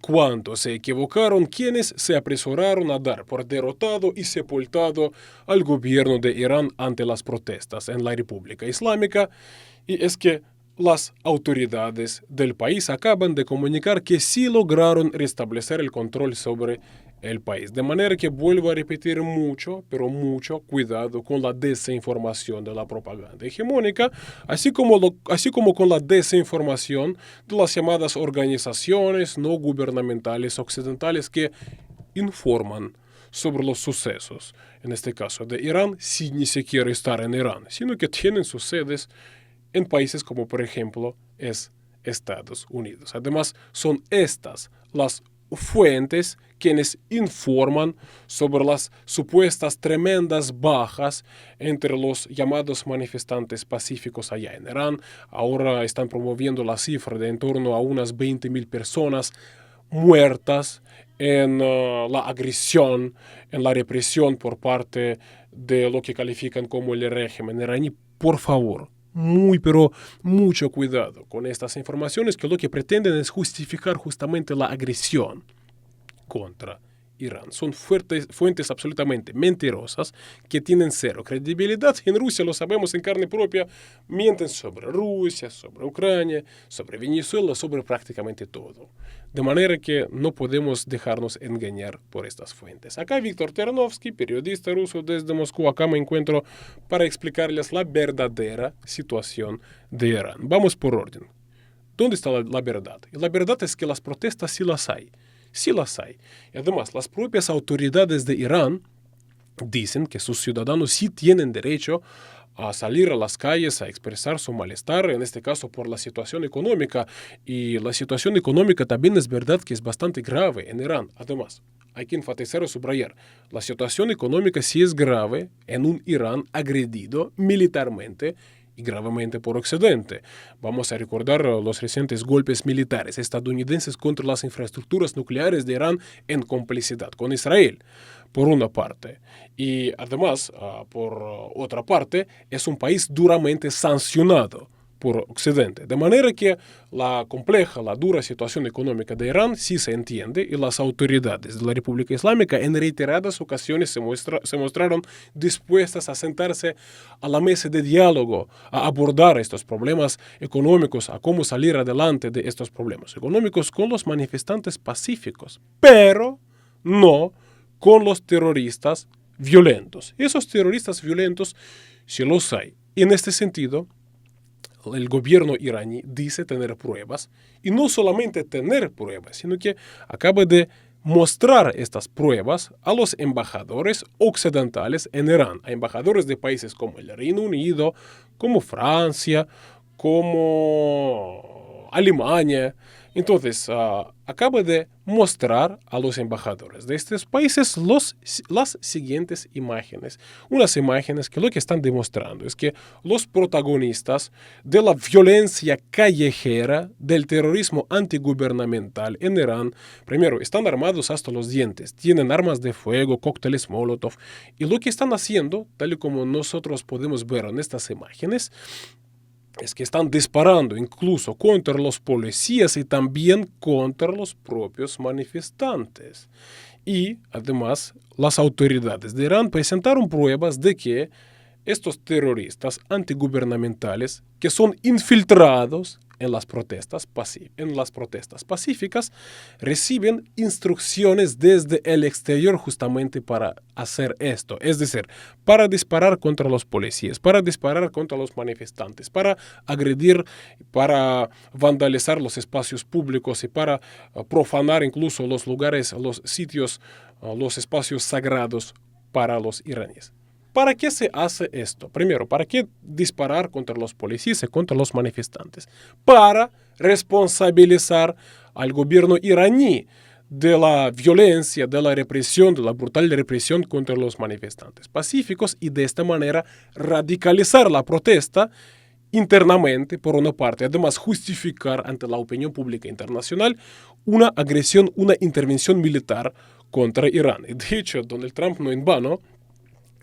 cuánto se equivocaron quienes se apresuraron a dar por derrotado y sepultado al gobierno de Irán ante las protestas en la República Islámica. Y es que las autoridades del país acaban de comunicar que sí lograron restablecer el control sobre el país. De manera que vuelvo a repetir pero mucho cuidado con la desinformación de la propaganda hegemónica, así como con la desinformación de las llamadas organizaciones no gubernamentales occidentales que informan sobre los sucesos, en este caso de Irán, sin ni siquiera estar en Irán, sino que tienen sus sedes en países como por ejemplo es Estados Unidos. Además, son estas las fuentes quienes informan sobre las supuestas tremendas bajas entre los llamados manifestantes pacíficos allá en Irán. Ahora están promoviendo la cifra de en torno a unas 20.000 personas muertas en la agresión, en la represión por parte de lo que califican como el régimen iraní. Por favor, pero mucho cuidado con estas informaciones que lo que pretenden es justificar justamente la agresión contra Irán. Son fuentes absolutamente mentirosas que tienen cero credibilidad. En Rusia lo sabemos en carne propia. Mienten sobre Rusia, sobre Ucrania, sobre Venezuela, sobre prácticamente todo. De manera que no podemos dejarnos engañar por estas fuentes. Acá Víctor Ternovsky, periodista ruso desde Moscú. Acá me encuentro para explicarles la verdadera situación de Irán. Vamos por orden. ¿Dónde está la verdad? Y la verdad es que las protestas sí las hay. Sí las hay. Y además, las propias autoridades de Irán dicen que sus ciudadanos sí tienen derecho a salir a las calles, a expresar su malestar, en este caso por la situación económica. Y la situación económica también es verdad que es bastante grave en Irán. Además, hay que enfatizar o subrayar, la situación económica sí es grave en un Irán agredido militarmente y gravemente por Occidente. Vamos a recordar los recientes golpes militares estadounidenses contra las infraestructuras nucleares de Irán en complicidad con Israel, por una parte. Y además, por otra parte, es un país duramente sancionado por Occidente. De manera que la compleja, la dura situación económica de Irán sí se entiende y las autoridades de la República Islámica en reiteradas ocasiones se mostraron dispuestas a sentarse a la mesa de diálogo, a abordar estos problemas económicos, a cómo salir adelante de estos problemas económicos con los manifestantes pacíficos, pero no con los terroristas violentos. Esos terroristas violentos sí los hay. Y en este sentido, el gobierno iraní dice tener pruebas, y no solamente tener pruebas, sino que acaba de mostrar estas pruebas a los embajadores occidentales en Irán, a embajadores de países como el Reino Unido, como Francia, como Alemania. Entonces, acaba de mostrar a los embajadores de estos países las siguientes imágenes. Unas imágenes que lo que están demostrando es que los protagonistas de la violencia callejera, del terrorismo antigubernamental en Irán, primero, están armados hasta los dientes, tienen armas de fuego, cócteles Molotov, y lo que están haciendo, tal y como nosotros podemos ver en estas imágenes, es que están disparando incluso contra los policías y también contra los propios manifestantes. Y además, las autoridades de Irán presentaron pruebas de que estos terroristas antigubernamentales que son infiltrados en las protestas pacíficas reciben instrucciones desde el exterior justamente para hacer esto, es decir, para disparar contra los policías, para disparar contra los manifestantes, para agredir, para vandalizar los espacios públicos y para profanar incluso los lugares, los sitios, los espacios sagrados para los iraníes. ¿Para qué se hace esto? Primero, ¿para qué disparar contra los policías y contra los manifestantes? Para responsabilizar al gobierno iraní de la violencia, de la represión, de la brutal represión contra los manifestantes pacíficos y de esta manera radicalizar la protesta internamente, por una parte. Además, justificar ante la opinión pública internacional una agresión, una intervención militar contra Irán. Y de hecho, Donald Trump no en vano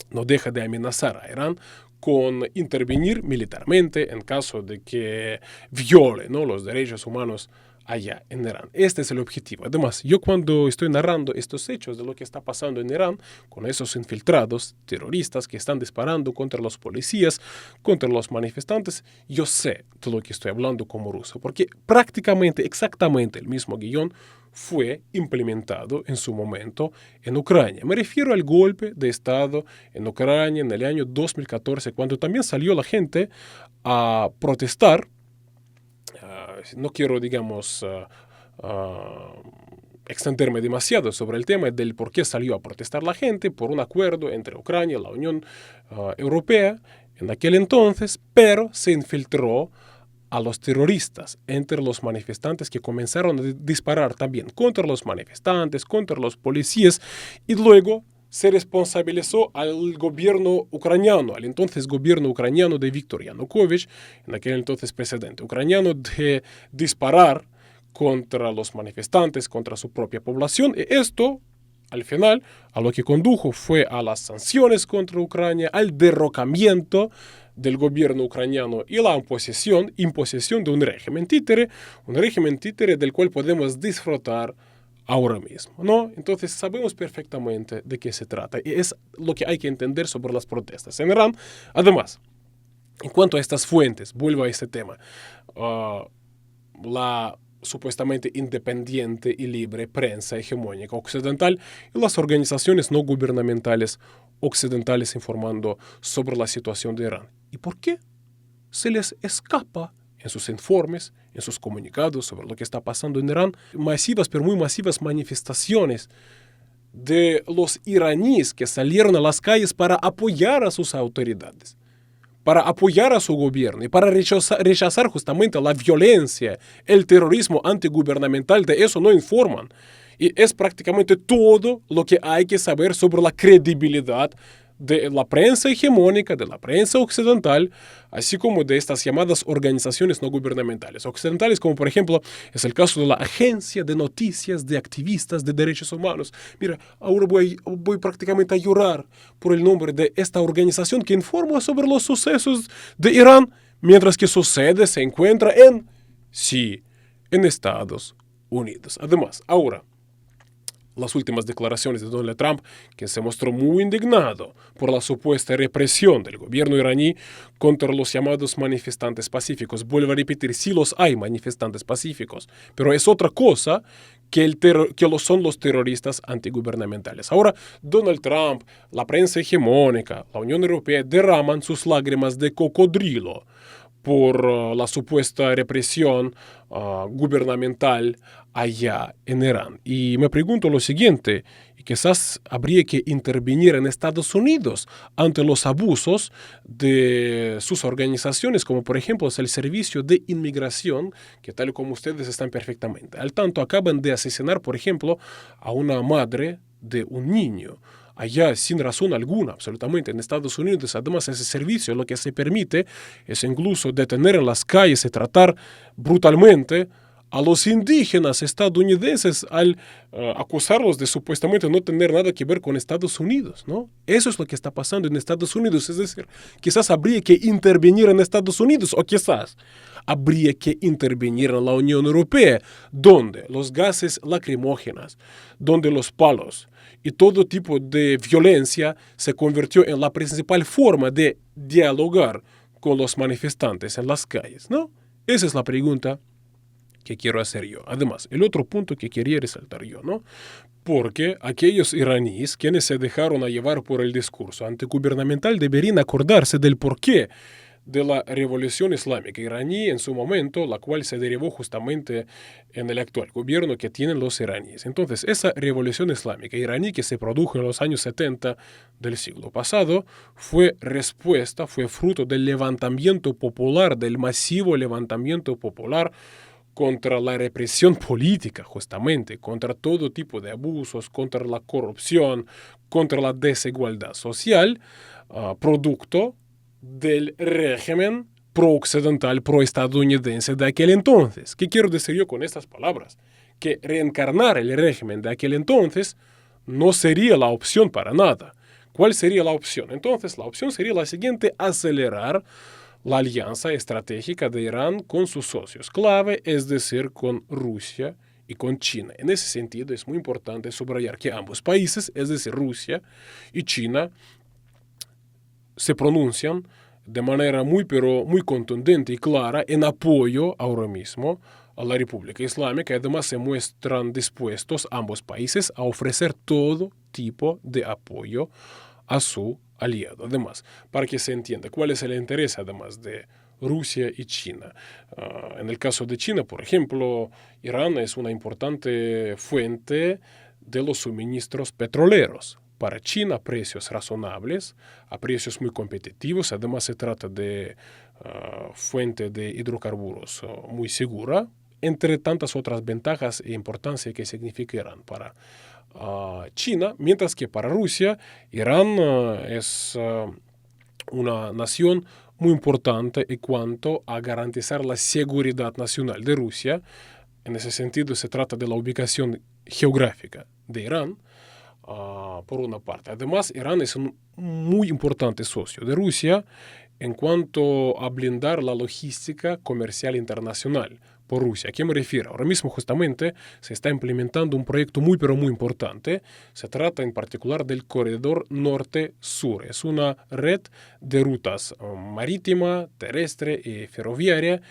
no deja de amenazar a Irán con intervenir militarmente en caso de que viole, ¿no?, los derechos humanos allá en Irán. Este es el objetivo. Además, yo cuando estoy narrando estos hechos de lo que está pasando en Irán, con esos infiltrados terroristas que están disparando contra los policías, contra los manifestantes, yo sé de lo que estoy hablando como ruso, porque prácticamente, exactamente el mismo guión fue implementado en su momento en Ucrania. Me refiero al golpe de Estado en Ucrania en el año 2014, cuando también salió la gente a protestar. No quiero, digamos, extenderme demasiado sobre el tema del por qué salió a protestar la gente por un acuerdo entre Ucrania y la Unión Europea en aquel entonces, pero se infiltró a los terroristas entre los manifestantes que comenzaron a disparar también contra los manifestantes, contra los policías, y luego se responsabilizó al gobierno ucraniano, al entonces gobierno ucraniano de Viktor Yanukovych, en aquel entonces presidente ucraniano, de disparar contra los manifestantes, contra su propia población. Y esto, al final, a lo que condujo fue a las sanciones contra Ucrania, al derrocamiento del gobierno ucraniano y la imposición de un régimen títere del cual podemos disfrutar ahora mismo, ¿no? Entonces sabemos perfectamente de qué se trata y es lo que hay que entender sobre las protestas en Irán. Además, en cuanto a estas fuentes, vuelvo a este tema, la supuestamente independiente y libre prensa hegemónica occidental y las organizaciones no gubernamentales occidentales informando sobre la situación de Irán. ¿Y por qué se les escapa en sus informes, en sus comunicados sobre lo que está pasando en Irán, masivas, pero muy masivas manifestaciones de los iraníes que salieron a las calles para apoyar a sus autoridades, para apoyar a su gobierno y para rechazar justamente la violencia, el terrorismo antigubernamental? De eso no informan. Y es prácticamente todo lo que hay que saber sobre la credibilidad de la prensa hegemónica, de la prensa occidental, así como de estas llamadas organizaciones no gubernamentales occidentales, como por ejemplo es el caso de la Agencia de Noticias de Activistas de Derechos Humanos. Mira, ahora voy prácticamente a llorar por el nombre de esta organización que informa sobre los sucesos de Irán, mientras que su sede se encuentra en Estados Unidos. Además, ahora, las últimas declaraciones de Donald Trump, que se mostró muy indignado por la supuesta represión del gobierno iraní contra los llamados manifestantes pacíficos. Vuelvo a repetir, sí los hay manifestantes pacíficos, pero es otra cosa que son los terroristas antigubernamentales. Ahora, Donald Trump, la prensa hegemónica, la Unión Europea derraman sus lágrimas de cocodrilo por la supuesta represión gubernamental allá en Irán. Y me pregunto lo siguiente, quizás habría que intervenir en Estados Unidos ante los abusos de sus organizaciones, como por ejemplo es el Servicio de Inmigración, que tal como ustedes están perfectamente al tanto, acaban de asesinar, por ejemplo, a una madre de un niño allá sin razón alguna, absolutamente, en Estados Unidos. Además, ese servicio lo que se permite es incluso detener en las calles y tratar brutalmente a los indígenas estadounidenses al acusarlos de supuestamente no tener nada que ver con Estados Unidos, ¿no? Eso es lo que está pasando en Estados Unidos. Es decir, quizás habría que intervenir en Estados Unidos o quizás habría que intervenir en la Unión Europea, donde los gases lacrimógenos, donde los palos y todo tipo de violencia se convirtió en la principal forma de dialogar con los manifestantes en las calles, ¿no? Esa es la pregunta que quiero hacer yo. Además, el otro punto que quería resaltar yo, ¿no? Porque aquellos iraníes quienes se dejaron a llevar por el discurso antigubernamental deberían acordarse del porqué de la revolución islámica iraní en su momento, la cual se derivó justamente en el actual gobierno que tienen los iraníes. Entonces, esa revolución islámica iraní que se produjo en los años 70 del siglo pasado fue fruto del levantamiento popular, del masivo levantamiento popular contra la represión política, justamente, contra todo tipo de abusos, contra la corrupción, contra la desigualdad social, producto del régimen pro-occidental, pro-estadounidense de aquel entonces. ¿Qué quiero decir yo con estas palabras? Que reencarnar el régimen de aquel entonces no sería la opción para nada. ¿Cuál sería la opción? Entonces, la opción sería la siguiente: acelerar la alianza estratégica de Irán con sus socios clave, es decir, con Rusia y con China. En ese sentido, es muy importante subrayar que ambos países, es decir, Rusia y China, se pronuncian de manera muy contundente y clara en apoyo ahora mismo a la República Islámica. Además, se muestran dispuestos ambos países a ofrecer todo tipo de apoyo a su aliado. Además, para que se entienda cuál es el interés, además de Rusia y China. En el caso de China, por ejemplo, Irán es una importante fuente de los suministros petroleros. Para China, precios razonables, a precios muy competitivos. Además, se trata de fuente de hidrocarburos muy segura, entre tantas otras ventajas e importancia que significa Irán para China, mientras que para Rusia, Irán es una nación muy importante en cuanto a garantizar la seguridad nacional de Rusia. En ese sentido, se trata de la ubicación geográfica de Irán, por una parte. Además, Irán es un muy importante socio de Rusia en cuanto a blindar la logística comercial internacional por Rusia. ¿A qué me refiero? Ahora mismo justamente se está implementando un proyecto muy importante. Se trata en particular del Corredor Norte-Sur. Es una red de rutas marítima, terrestre y ferroviaria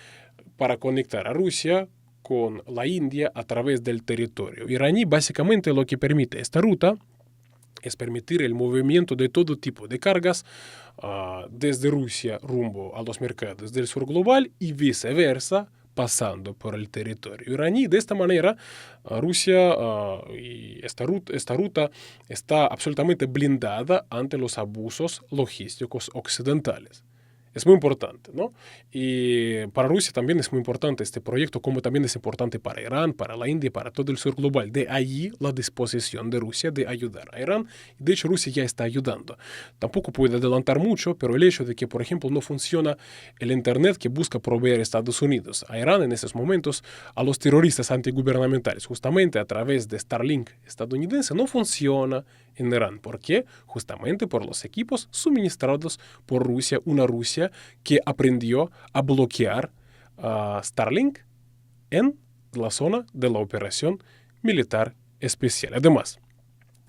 para conectar a Rusia con la India a través del territorio iraní. Básicamente lo que permite esta ruta es permitir el movimiento de todo tipo de cargas desde Rusia rumbo a los mercados del sur global y viceversa, pasando por el territorio iraní. De esta manera, Rusia y esta ruta está absolutamente blindada ante los abusos logísticos occidentales. Es muy importante, ¿no? Y para Rusia también es muy importante este proyecto, como también es importante para Irán, para la India, para todo el sur global. De allí la disposición de Rusia de ayudar a Irán. De hecho, Rusia ya está ayudando. Tampoco puede adelantar mucho, pero el hecho de que, por ejemplo, no funciona el Internet que busca proveer Estados Unidos a Irán en esos momentos, a los terroristas antigubernamentales, justamente a través de Starlink estadounidense, no funciona en Irán. ¿Por qué? Justamente por los equipos suministrados por Rusia, una Rusia que aprendió a bloquear Starlink en la zona de la operación militar especial. Además,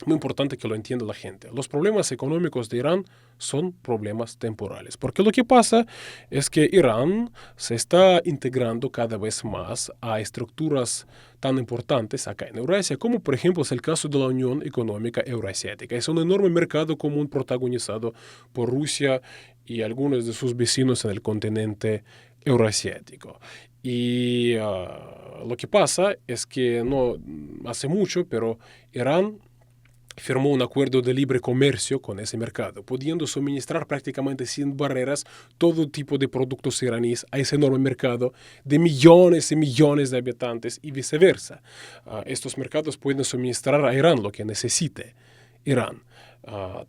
muy importante que lo entienda la gente, los problemas económicos de Irán son problemas temporales, porque lo que pasa es que Irán se está integrando cada vez más a estructuras tan importantes acá en Eurasia, como por ejemplo es el caso de la Unión Económica Euroasiática. Es un enorme mercado común protagonizado por Rusia y algunos de sus vecinos en el continente euroasiático. Y lo que pasa es que no hace mucho, pero Irán firmó un acuerdo de libre comercio con ese mercado, pudiendo suministrar prácticamente sin barreras todo tipo de productos iraníes a ese enorme mercado de millones y millones de habitantes y viceversa. Estos mercados pueden suministrar a Irán lo que necesite Irán.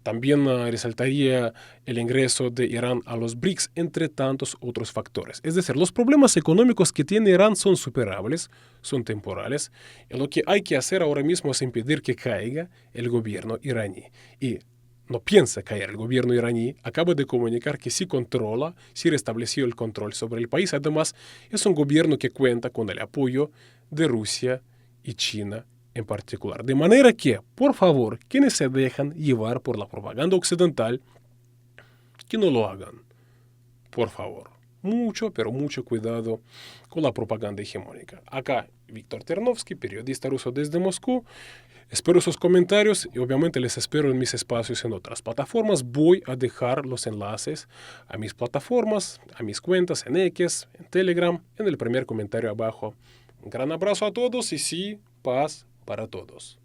También resaltaría el ingreso de Irán a los BRICS, entre tantos otros factores. Es decir, los problemas económicos que tiene Irán son superables, son temporales, y lo que hay que hacer ahora mismo es impedir que caiga el gobierno iraní. Y no piensa caer el gobierno iraní, acaba de comunicar que sí controla, sí restableció el control sobre el país. Además, es un gobierno que cuenta con el apoyo de Rusia y China en particular. De manera que, por favor, quienes se dejan llevar por la propaganda occidental, que no lo hagan. Por favor. Mucho, pero mucho cuidado con la propaganda hegemónica. Acá, Víctor Ternovsky, periodista ruso desde Moscú. Espero sus comentarios y obviamente les espero en mis espacios en otras plataformas. Voy a dejar los enlaces a mis plataformas, a mis cuentas en X, en Telegram, en el primer comentario abajo. Un gran abrazo a todos y sí, paz para todos.